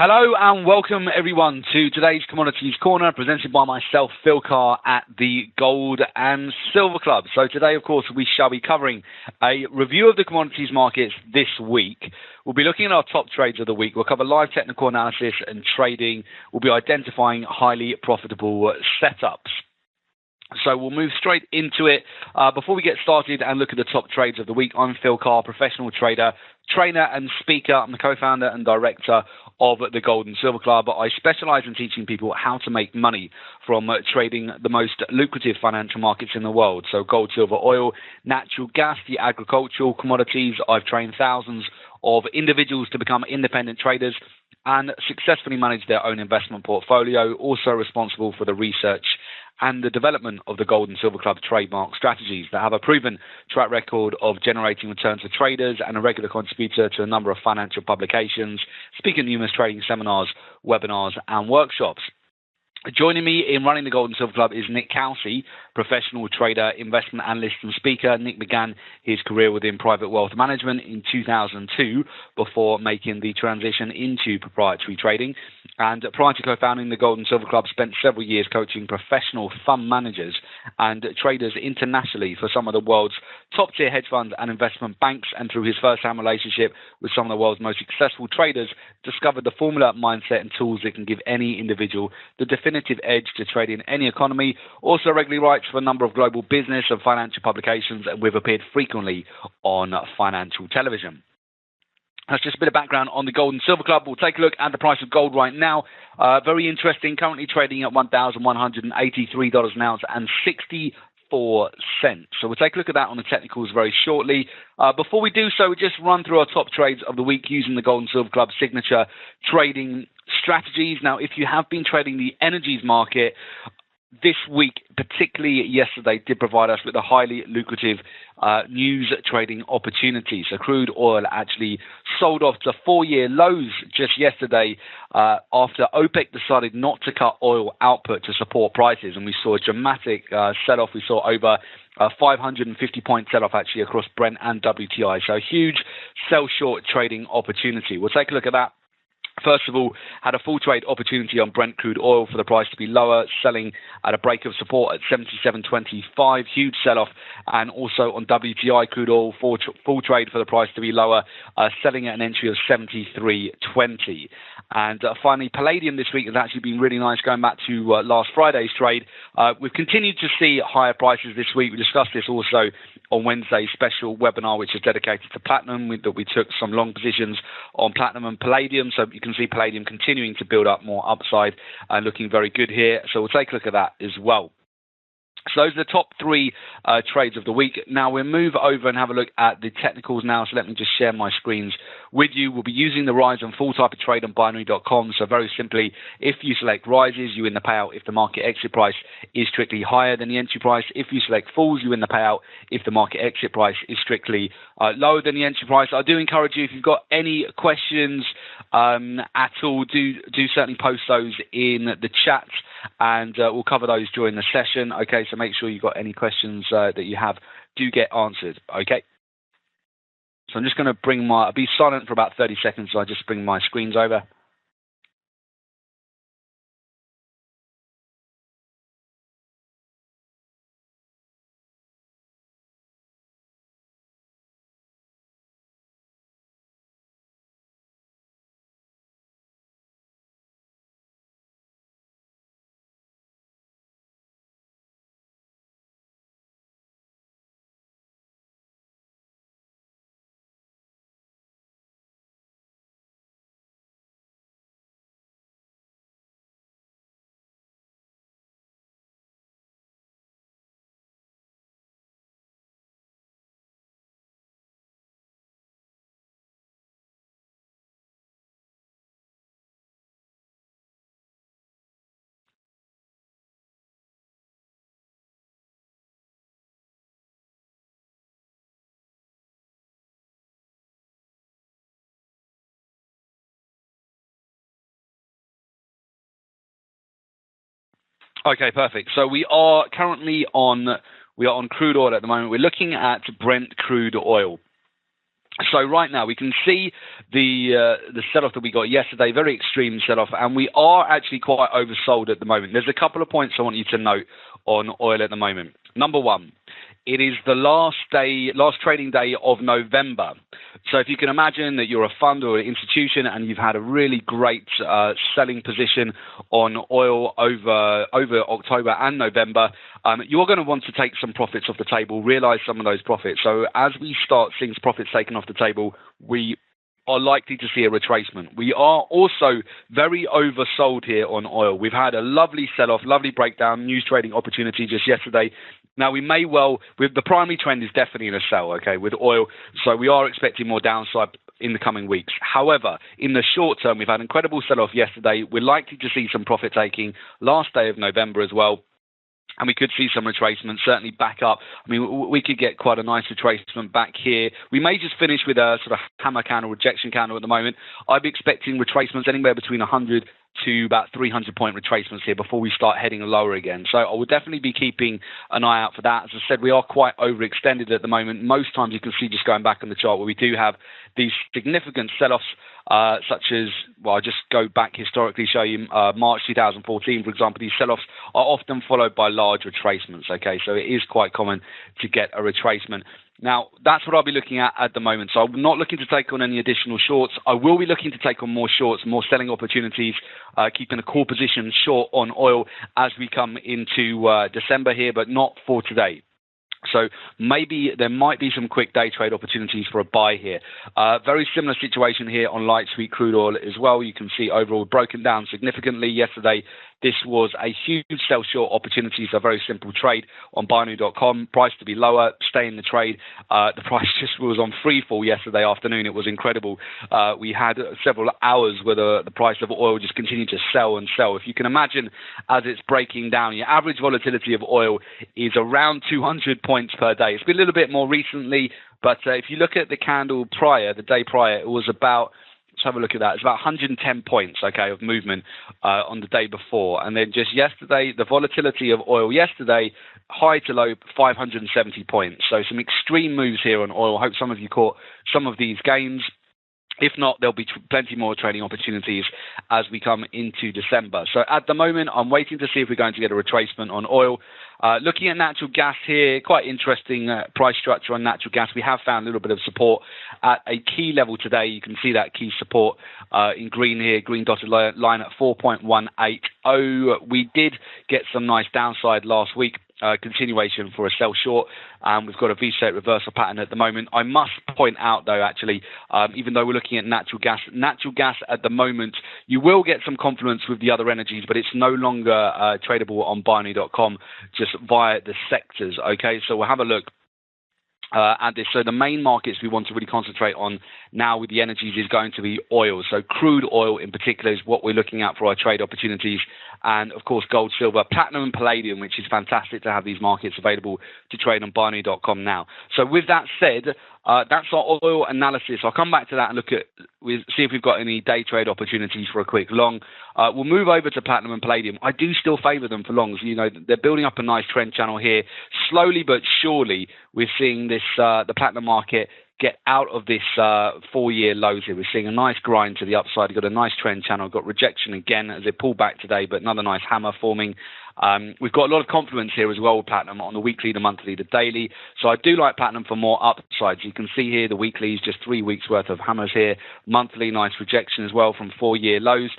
Hello and welcome everyone to today's Commodities Corner presented by myself, Phil Carr at the Gold and Silver Club. So today, of course, we shall be covering a review of the commodities markets this week. We'll be looking at our top trades of the week. We'll cover live technical analysis and trading. We'll be identifying highly profitable setups. So we'll move straight into it. Before we get started and look at the top trades of the week, I'm Phil Carr, professional trader, trainer and speaker. I'm the co-founder and director of the Gold and Silver Club. I specialize in teaching people how to make money from trading the most lucrative financial markets in the world. So gold, silver, oil, natural gas, the agricultural commodities. I've trained thousands of individuals to become independent traders and successfully manage their own investment portfolio, also responsible for the research and the development of the Gold and Silver Club trademark strategies that have a proven track record of generating returns for traders and a regular contributor to a number of financial publications, speaking at numerous trading seminars, webinars and workshops. Joining me in running the Gold and Silver Club is Nick Kelsey, professional trader, investment analyst and speaker. Nick began his career within private wealth management in 2002 before making the transition into proprietary trading. And prior to co-founding the Gold and Silver Club, spent several years coaching professional fund managers and traders internationally for some of the world's top-tier hedge funds and investment banks. And through his first-hand relationship with some of the world's most successful traders, discovered the formula, mindset and tools that can give any individual the definitive edge to trade in any economy. Also regularly writes for a number of global business and financial publications, and we've appeared frequently on financial television. That's just a bit of background on the Gold and Silver Club. We'll take a look at the price of gold right now. Very interesting, currently trading at $1,183 an ounce and 64 cents. So we'll take a look at that on the technicals very shortly. Before we do so, we'll just run through our top trades of the week using the Gold and Silver Club signature trading strategies. Now, if you have been trading the energies market, this week, particularly yesterday, did provide us with a highly lucrative news trading opportunity. So crude oil actually sold off to 4-year lows just yesterday after OPEC decided not to cut oil output to support prices. And we saw a dramatic sell-off. We saw over 550-point sell-off actually across Brent and WTI. So a huge sell-short trading opportunity. We'll take a look at that. First of all, had a full trade opportunity on Brent crude oil for the price to be lower, selling at a break of support at 77.25, huge sell-off, and also on WTI crude oil, full trade for the price to be lower, selling at an entry of 73.20. And finally, palladium this week has actually been really nice, going back to last Friday's trade. We've continued to see higher prices this week. We discussed this also on Wednesday's special webinar, which is dedicated to platinum, that we took some long positions on platinum and palladium. So you can see palladium continuing to build up more upside and looking very good here. So we'll take a look at that as well. So those are the top three trades of the week. Now we'll move over and have a look at the technicals now. So let me just share my screens with you. We'll be using the rise and fall type of trade on binary.com. So very simply, if you select rises, you win the payout if the market exit price is strictly higher than the entry price. If you select falls, you win the payout if the market exit price is strictly lower than the entry price. I do encourage you, if you've got any questions at all, do certainly post those in the chat, and we'll cover those during the session. Okay, so make sure you've got any questions that you have do get answered. Okay. So I'm just going to I'll be silent for about 30 seconds, so I just bring my screens over. Okay, perfect. So we are currently on crude oil at the moment. We're looking at Brent crude oil. So right now we can see the sell-off that we got yesterday, very extreme sell-off, and we are actually quite oversold at the moment. There's a couple of points I want you to note on oil at the moment. Number one, it is the last trading day of November. So if you can imagine that you're a fund or an institution and you've had a really great selling position on oil over October and November, you're going to want to take some profits off the table, realize some of those profits. So as we start seeing profits taken off the table, we are likely to see a retracement. We are also very oversold here on oil. We've had a lovely sell-off, lovely breakdown, news trading opportunity just yesterday. Now, we may well, with the primary trend is definitely in a sell, okay, with oil. So we are expecting more downside in the coming weeks. However, in the short term, we've had an incredible sell-off yesterday. We're likely to see some profit taking last day of November as well. And we could see some retracement, certainly back up. I mean, we could get quite a nice retracement back here. We may just finish with a sort of hammer candle, rejection candle at the moment. I'd be expecting retracements anywhere between 100 to about 300-point retracements here before we start heading lower again. So I will definitely be keeping an eye out for that. As I said, we are quite overextended at the moment. Most times you can see just going back on the chart where we do have these significant sell-offs, such as, well, I'll just go back historically, show you March 2014, for example. These sell-offs are often followed by large retracements, okay? So it is quite common to get a retracement. Now, that's what I'll be looking at the moment. So I'm not looking to take on any additional shorts. I will be looking to take on more shorts, more selling opportunities, keeping a core position short on oil as we come into December here, but not for today. So maybe there might be some quick day trade opportunities for a buy here. Very similar situation here on light sweet crude oil as well. You can see overall broken down significantly yesterday. This was a huge sell short opportunity, so a very simple trade on Binary.com. Price to be lower, stay in the trade. The price just was on free fall yesterday afternoon. It was incredible. We had several hours where the price of oil just continued to sell and sell. If you can imagine, as it's breaking down, your average volatility of oil is around 200 points per day. It's been a little bit more recently, but if you look at the candle prior, the day prior, it was about, let's have a look at that. It's about 110 points, okay, of movement on the day before. And then just yesterday, the volatility of oil yesterday, high to low, 570 points. So some extreme moves here on oil. I hope some of you caught some of these gains. If not, there'll be plenty more trading opportunities as we come into December. So at the moment, I'm waiting to see if we're going to get a retracement on oil. Looking at natural gas here, quite interesting price structure on natural gas. We have found a little bit of support at a key level today. You can see that key support in green here, green dotted line at 4.180. We did get some nice downside last week. Continuation for a sell short. We've got a V-shaped reversal pattern at the moment. I must point out, though, actually, even though we're looking at natural gas at the moment, you will get some confluence with the other energies, but it's no longer tradable on Binary.com just via the sectors. Okay, so we'll have a look at this. So the main markets we want to really concentrate on now with the energies is going to be oil. So crude oil in particular is what we're looking at for our trade opportunities. And of course, gold, silver, platinum, and palladium, which is fantastic to have these markets available to trade on Binary.com now. So with that said, that's our oil analysis. I'll come back to that and see if we've got any day trade opportunities for a quick long. We'll move over to platinum and palladium. I do still favor them for longs. You know, they're building up a nice trend channel here. Slowly but surely, we're seeing this the platinum market get out of this 4-year lows here. We're seeing a nice grind to the upside. We've got a nice trend channel. Got rejection again as it pulled back today, but another nice hammer forming. We've got a lot of confluence here as well with platinum on the weekly, the monthly, the daily. So I do like platinum for more upsides. You can see here the weekly is just 3 weeks worth of hammers here. Monthly, nice rejection as well from 4-year lows.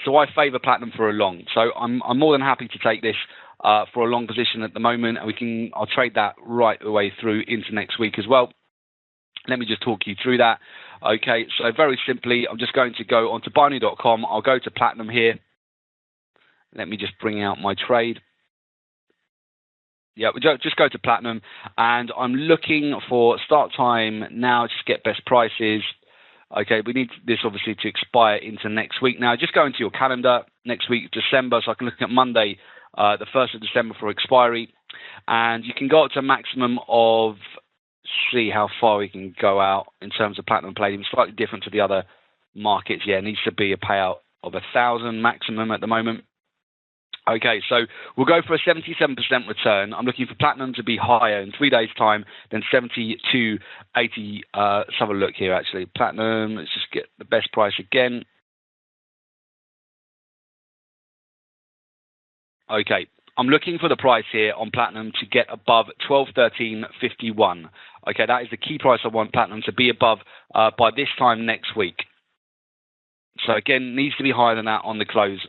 So I favor platinum for a long. So I'm more than happy to take this for a long position at the moment, and I'll trade that right the way through into next week as well. Let me just talk you through that. Okay, so very simply, I'm just going to go onto Binary.com. I'll go to platinum here. Let me just bring out my trade. Yeah, just go to platinum, and I'm looking for start time now. Just get best prices. Okay, we need this obviously to expire into next week. Now, just go into your calendar. Next week, December, so I can look at Monday, the 1st of December for expiry. And you can go up to a maximum of, see how far we can go out in terms of platinum and palladium. Slightly different to the other markets. Yeah, it needs to be a payout of 1,000 maximum at the moment. Okay, so we'll go for a 77% return. I'm looking for platinum to be higher in 3 days' time than 70 to 80. Let's have a look here, actually. Platinum, let's just get the best price again. Okay, I'm looking for the price here on platinum to get above 1213.51. Okay, that is the key price I want platinum to be above by this time next week. So again, needs to be higher than that on the close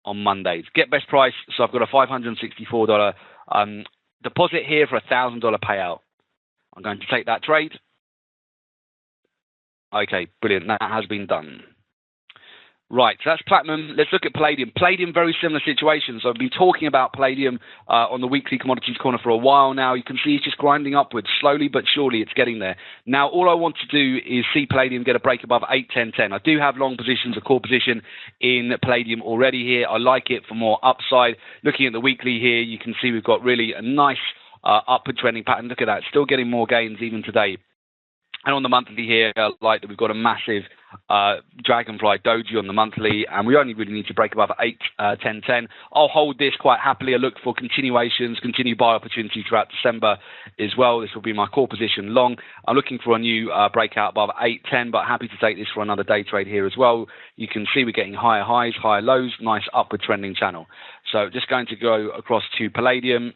on Mondays. Get best price. So I've got a $564 deposit here for a $1,000 payout. I'm going to take that trade. Okay, brilliant. That has been done. Right, so that's platinum. Let's look at palladium. Palladium, very similar situation. So I've been talking about palladium on the weekly commodities corner for a while now. You can see it's just grinding upwards. Slowly but surely it's getting there. Now, all I want to do is see palladium get a break above 810.10. I do have long positions, a core position in palladium already here. I like it for more upside. Looking at the weekly here, you can see we've got really a nice upward trending pattern. Look at that. Still getting more gains even today. And on the monthly here, I like that we've got a massive dragonfly doji on the monthly, and we only really need to break above 810.10. I'll hold this quite happily. I look for continuations, continued buy opportunity throughout December as well. This will be my core position long. I'm looking for a new breakout above 810, but happy to take this for another day trade here as well. You can see we're getting higher highs, higher lows, nice upward trending channel. So just going to go across to palladium.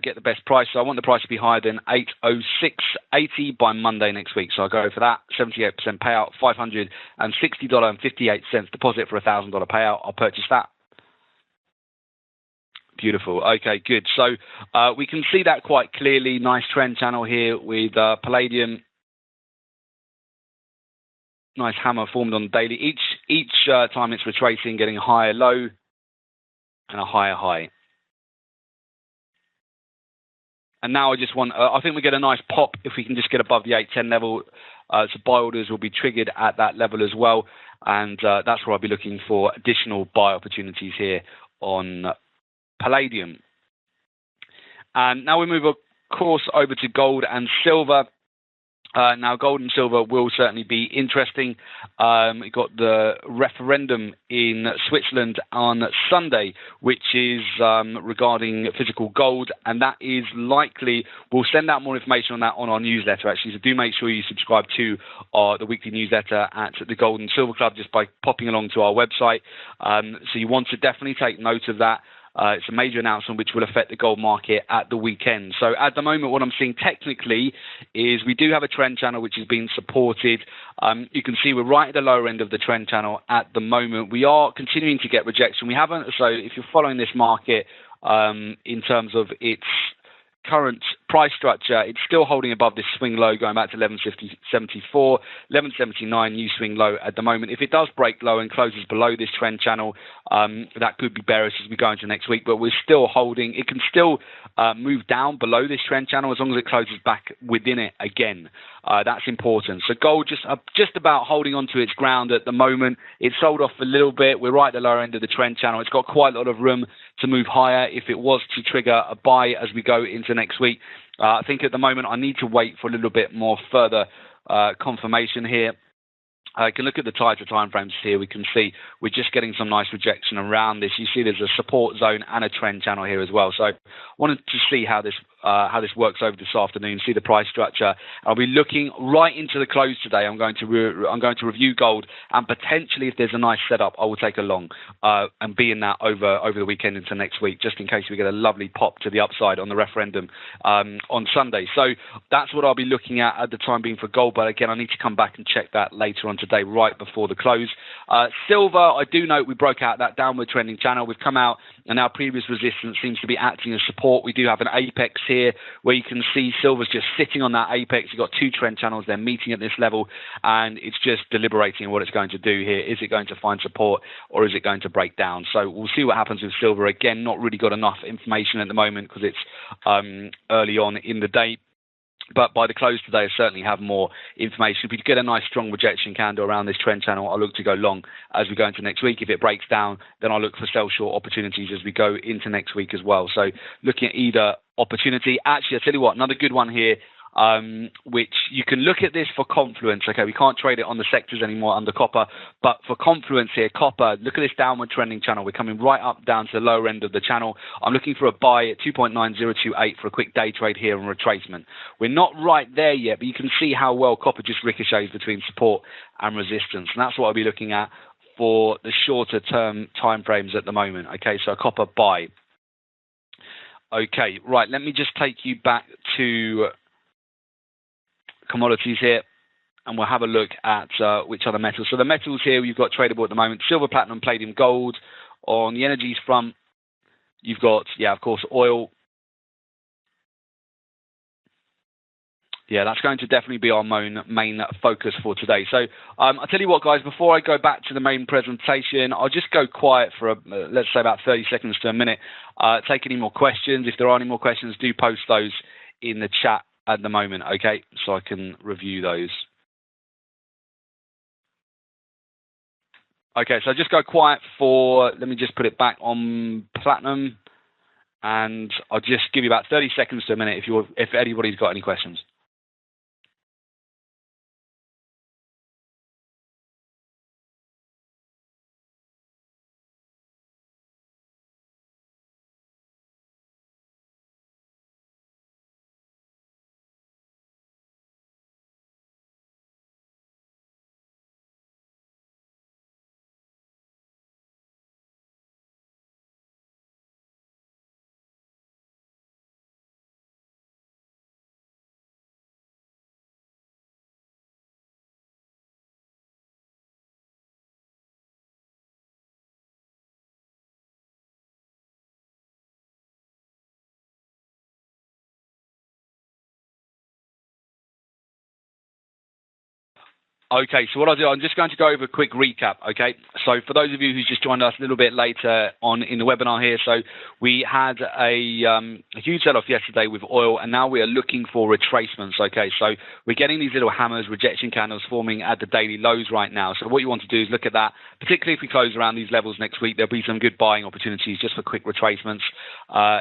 Get the best price. So I want the price to be higher than 806.80 by Monday next week. So I'll go for that. 78% payout, $560.58 deposit for a $1,000 payout. I'll purchase that. Beautiful. Okay, good. So we can see that quite clearly. Nice trend channel here with palladium. Nice hammer formed on the daily. Each time it's retracing, getting a higher low and a higher high. And now I just want, I think we get a nice pop if we can just get above the 810 level. So buy orders will be triggered at that level as well. And that's where I'll be looking for additional buy opportunities here on palladium. And now we move, of course, over to gold and silver. Now, gold and silver will certainly be interesting. We got the referendum in Switzerland on Sunday, which is regarding physical gold, and that is likely. We'll send out more information on that on our newsletter, actually. So do make sure you subscribe to the weekly newsletter at the Gold and Silver Club just by popping along to our website. So you want to definitely take note of that. It's a major announcement which will affect the gold market at the weekend. So at the moment, what I'm seeing technically is we do have a trend channel which is being supported. You can see we're right at the lower end of the trend channel at the moment. We are continuing to get rejection. We haven't. So if you're following this market in terms of its current price structure, it's still holding above this swing low going back to 11.74, 11.79 new swing low at the moment. If it does break low and closes below this trend channel, that could be bearish as we go into next week, but we're still holding. It can still move down below this trend channel as long as it closes back within it again. That's important. So gold just about holding on to its ground at the moment. It's sold off a little bit. We're right at the lower end of the trend channel. It's got quite a lot of room to move higher if it was to trigger a buy as we go into next week. I think at the moment I need to wait for a little bit more further confirmation here. I can look at the tighter time frames here. We can see we're just getting some nice rejection around this. You see there's a support zone and a trend channel here as well. So I wanted to see how this works over this afternoon, see the price structure. I'll be looking right into the close today. I'm going to review gold, and potentially if there's a nice setup, I will take a long and be in that over the weekend into next week, just in case we get a lovely pop to the upside on the referendum on Sunday. So that's what I'll be looking at the time being for gold. But again, I need to come back and check that later on today, right before the close. Silver, I do note we broke out that downward trending channel. We've come out, and our previous resistance seems to be acting as support. We do have an apex here where you can see silver's just sitting on that apex. You've got two trend channels. They're meeting at this level, and it's just deliberating what it's going to do here. Is it going to find support, or is it going to break down? So we'll see what happens with silver. Again, not really got enough information at the moment because it's early on in the day. But by the close today, I certainly have more information. If we get a nice strong rejection candle around this trend channel, I'll look to go long as we go into next week. If it breaks down, then I'll look for sell short opportunities as we go into next week as well. So looking at either opportunity. Actually, I'll tell you what, another good one here. which you can look at this for confluence. Okay, we can't trade it on the sectors anymore under copper, but for confluence here, copper, look at this downward trending channel. We're coming right up down to the lower end of the channel. I'm looking for a buy at 2.9028 for a quick day trade here and retracement. We're not right there yet, but you can see how well copper just ricochets between support and resistance, and that's what I'll be looking at for the shorter term time frames at the moment. Okay, so a copper buy. Okay, right, let me just take you back to commodities here, and we'll have a look at which other metals. So the metals here, you've got tradable at the moment: silver, platinum, palladium, gold. On the energies front, you've got, yeah, of course, oil. Yeah, that's going to definitely be our main focus for today. So I'll tell you what, guys, before I go back to the main presentation, I'll just go quiet for, let's say, about 30 seconds to a minute. Take any more questions. If there are any more questions, do post those in the chat at the moment, okay, so I can review those. Okay, so just go quiet for, let me just put it back on platinum, and I'll just give you about 30 seconds to a minute if anybody's got any questions. Okay, so what I'll do, I'm just going to go over a quick recap, okay? So for those of you who just joined us a little bit later on in the webinar here, so we had a huge sell-off yesterday with oil, and now we are looking for retracements, okay? So we're getting these little hammers, rejection candles forming at the daily lows right now. So what you want to do is look at that, particularly if we close around these levels next week, there'll be some good buying opportunities just for quick retracements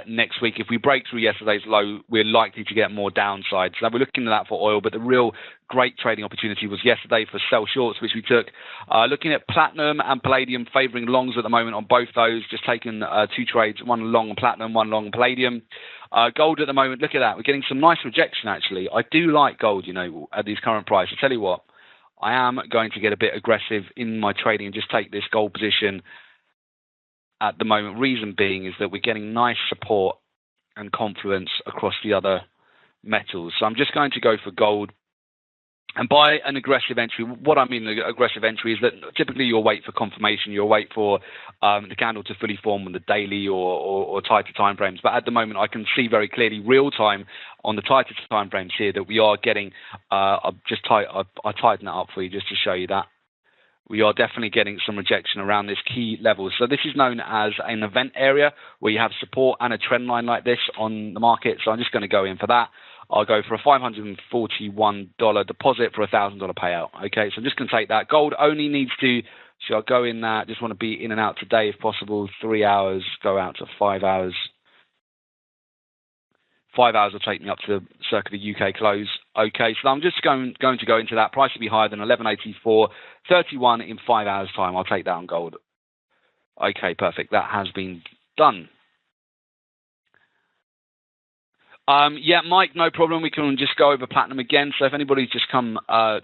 next week. If we break through yesterday's low, we're likely to get more downside. So we're looking at that for oil, but the real great trading opportunity was yesterday for sell shorts, which we took. Looking at platinum and palladium, favoring longs at the moment on both those. Just taken two trades, one long on platinum, one long on palladium. Gold at the moment, look at that. We're getting some nice rejection, actually. I do like gold, you know, at these current prices. I tell you what, I am going to get a bit aggressive in my trading and just take this gold position at the moment. Reason being is that we're getting nice support and confluence across the other metals. So I'm just going to go for gold. And by an aggressive entry, what I mean the aggressive entry is that typically you'll wait for confirmation, you'll wait for the candle to fully form on the daily or tighter time frames. But at the moment, I can see very clearly real time on the tighter time frames here that we are getting, I'll tighten that up for you just to show you that. We are definitely getting some rejection around this key level. So this is known as an event area where you have support and a trend line like this on the market. So I'm just going to go in for that. I'll go for a $541 deposit for a $1,000 payout. Okay, so I'm just going to take that. Gold only needs to, so I'll go in that. Just want to be in and out today if possible. 3 hours, go out to 5 hours. 5 hours will take me up to circa the UK close. Okay, so I'm just going to go into that. Price will be higher than 1184.31 in 5 hours' time. I'll take that on gold. Okay, perfect. That has been done. Yeah, Mike, no problem. We can just go over platinum again. So if anybody's just come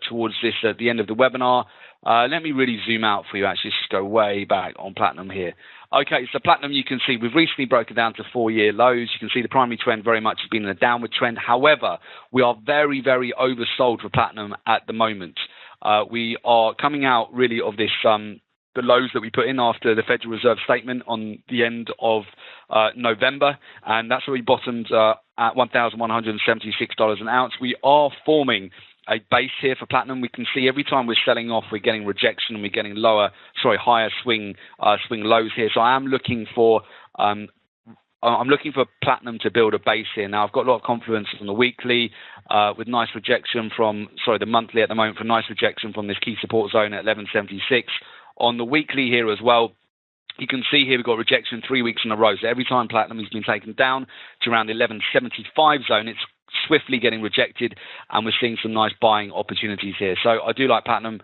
towards this at the end of the webinar, let me really zoom out for you, actually. Just go way back on platinum here. Okay, so platinum, you can see we've recently broken down to 4-year lows. You can see the primary trend very much has been in a downward trend. However, we are very, very oversold for platinum at the moment. We are coming out really of this the lows that we put in after the Federal Reserve statement on the end of November, and that's where we bottomed at $1,176 an ounce. We are forming a base here for platinum. We can see every time we're selling off, we're getting rejection and we're getting higher swing lows here. So I am looking for I'm looking for platinum to build a base here. Now, I've got a lot of confluence on the weekly with nice rejection from, the monthly at the moment, for nice rejection from this key support zone at 1176. On the weekly here as well, you can see here we've got rejection 3 weeks in a row. So every time platinum has been taken down to around the 1175 zone, it's swiftly getting rejected, and we're seeing some nice buying opportunities here. So I do like platinum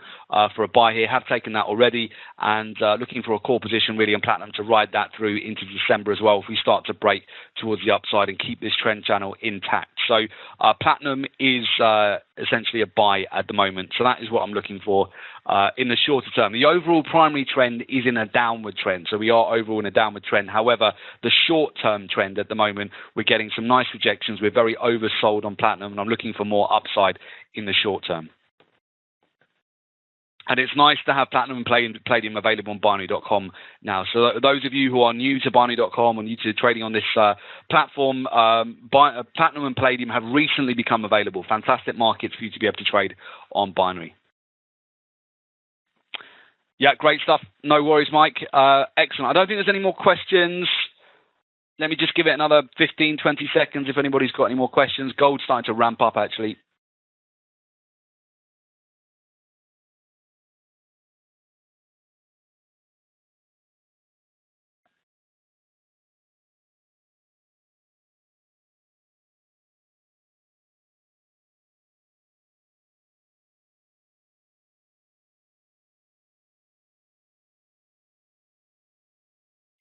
for a buy here. Have taken that already, and looking for a core position really in platinum to ride that through into December as well if we start to break towards the upside and keep this trend channel intact. So platinum is essentially a buy at the moment. So that is what I'm looking for in the shorter term. The overall primary trend is in a downward trend. So we are overall in a downward trend. However, the short-term trend at the moment, we're getting some nice rejections. We're very oversold on platinum, and I'm looking for more upside in the short term. And it's nice to have platinum and palladium available on binary.com now. So those of you who are new to binary.com or new to trading on this platform, platinum and palladium have recently become available. Fantastic markets for you to be able to trade on binary. Yeah, great stuff. No worries, Mike. Excellent. I don't think there's any more questions. Let me just give it another 15, 20 seconds if anybody's got any more questions. Gold's starting to ramp up, actually.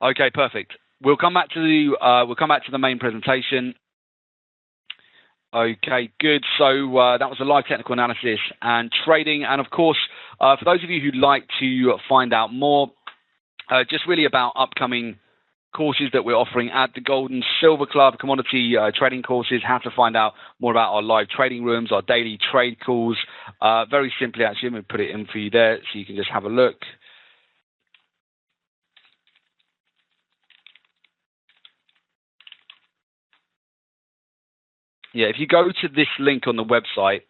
Okay, perfect. We'll come back to the main presentation. Okay, good. So that was a live technical analysis and trading. And of course, for those of you who'd like to find out more, just really about upcoming courses that we're offering at the Gold and Silver Club, commodity trading courses, how to find out more about our live trading rooms, our daily trade calls. Very simply, actually, I'm going to put it in for you there so you can just have a look. Yeah, if you go to this link on the website,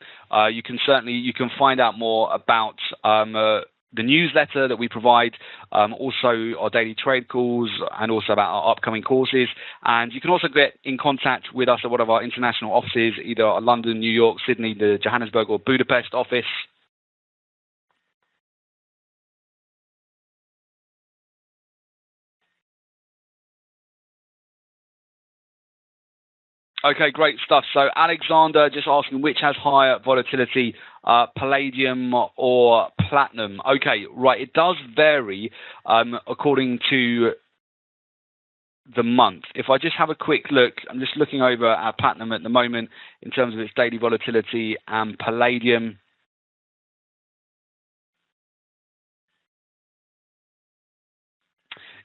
you can find out more about the newsletter that we provide, also our daily trade calls, and also about our upcoming courses. And you can also get in contact with us at one of our international offices, either London, New York, Sydney, the Johannesburg or Budapest office. Okay, great stuff. So Alexander just asking which has higher volatility, palladium or platinum. Okay, right. It does vary according to the month. If I just have a quick look, I'm just looking over at platinum at the moment in terms of its daily volatility and palladium.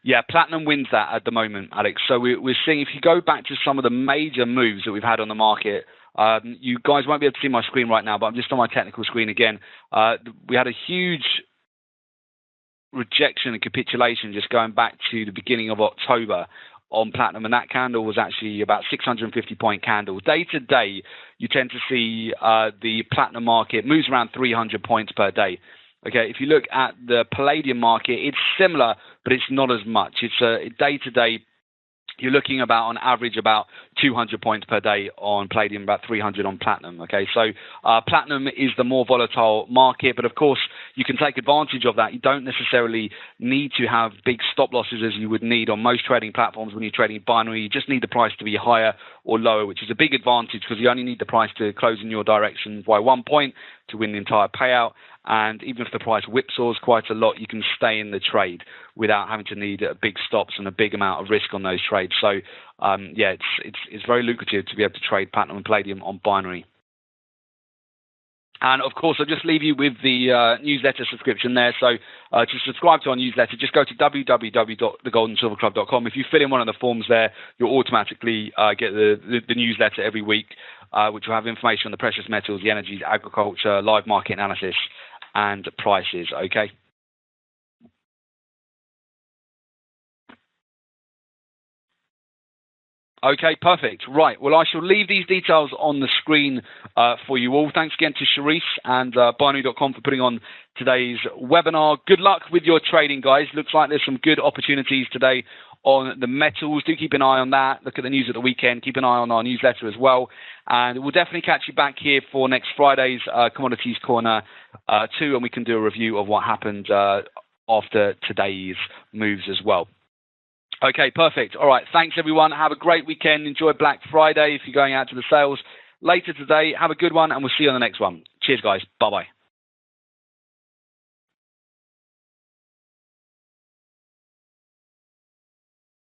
Yeah, platinum wins that at the moment, Alex. So we're seeing, if you go back to some of the major moves that we've had on the market, you guys won't be able to see my screen right now, but I'm just on my technical screen again. We had a huge rejection and capitulation just going back to the beginning of October on platinum, and that candle was actually about 650-point candle. Day to day, you tend to see the platinum market moves around 300 points per day. Okay, if you look at the palladium market, it's similar, but it's not as much. It's day to day. You're looking about on average about 200 points per day on palladium, about 300 on platinum. Okay, so platinum is the more volatile market, but of course you can take advantage of that. You don't necessarily need to have big stop losses as you would need on most trading platforms when you're trading binary. You just need the price to be higher or lower, which is a big advantage because you only need the price to close in your direction by 1 point to win the entire payout. And even if the price whipsaws quite a lot, you can stay in the trade without having to need big stops and a big amount of risk on those trades. So, yeah, it's very lucrative to be able to trade platinum and palladium on binary. And of course, I'll just leave you with the newsletter subscription there. So to subscribe to our newsletter, just go to www.thegoldandsilverclub.com. If you fill in one of the forms there, you'll automatically get the newsletter every week, which will have information on the precious metals, the energies, agriculture, live market analysis, and prices. Okay. Okay, perfect. Right. Well, I shall leave these details on the screen for you all. Thanks again to Sharice and binary.com for putting on today's webinar. Good luck with your trading, guys. Looks like there's some good opportunities today on the metals. Do keep an eye on that. Look at the news at the weekend. Keep an eye on our newsletter as well. And we'll definitely catch you back here for next Friday's Commodities Corner 2, and we can do a review of what happened after today's moves as well. Okay, perfect. All right, thanks everyone. Have a great weekend. Enjoy Black Friday if you're going out to the sales. later today. Have a good one, and we'll see you on the next one. Cheers, guys. Bye-bye.